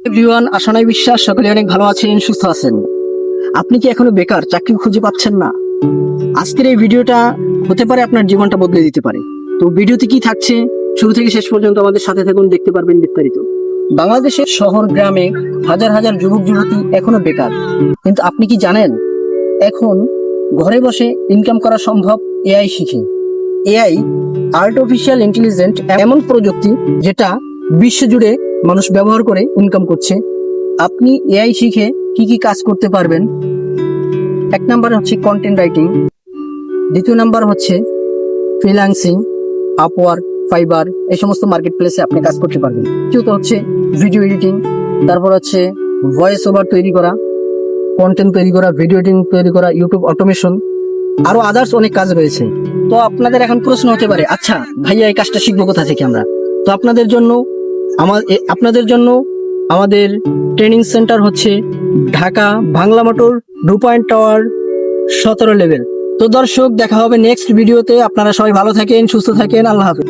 Everyone, আশা নয় বিশ্বাস সকলে অনেক ভালো আছেন, সুস্থ আছেন। আপনি কি এখনো বেকার, চাকরি খুঁজে পাচ্ছেন না? আজকের এই ভিডিওটা হতে পারে আপনার জীবনটা বদলে দিতে পারে। তো ভিডিওতে কি থাকছে শুরু থেকে শেষ পর্যন্ত আমাদের সাথে থাকুন, দেখতে পারবেন বিস্তারিত। বাংলাদেশের শহর গ্রামে হাজার হাজার যুবক যুবতী এখনো বেকার, কিন্তু আপনি কি জানেন এখন ঘরে বসে ইনকাম করা সম্ভব এআই শিখে। এআই, আর্টিফিশিয়াল ইন্টেলিজেন্ট, এমন প্রযুক্তি যেটা বিশ্বজুড়ে মানুষ ব্যবহার করে ইনকাম করছে। আপনি এআই শিখে কি কি কাজ করতে পারবেন? এক নাম্বার হচ্ছে কন্টেন্ট রাইটিং, দ্বিতীয় নাম্বার হচ্ছে ফ্রিল্যান্সিং, আপওয়ার্ক, ফাইবার, এই সমস্ত মার্কেট প্লেসে আপনি কাজ করতে পারবেন। তৃতীয়ত হচ্ছে ভিডিও এডিটিং, তারপর হচ্ছে ভয়েস ওভার তৈরি করা, কন্টেন্ট তৈরি করা, ভিডিও এডিটিং তৈরি করা, ইউটিউব অটোমেশন, আরো আদার্স অনেক কাজ রয়েছে। তো আপনাদের এখন প্রশ্ন হতে পারে, আচ্ছা ভাইয়া এই কাজটা শিখবো কোথা থেকে আমরা? তো আপনাদের জন্য আমাদের ট্রেনিং সেন্টার হচ্ছে Dhaka Bangla motor, 2 tower, 17 level. তো দর্শক, দেখা হবে নেক্সট ভিডিওতে। আপনারা সবাই ভালো থাকেন, সুস্থ থাকেন, আল্লাহ হাফেজ।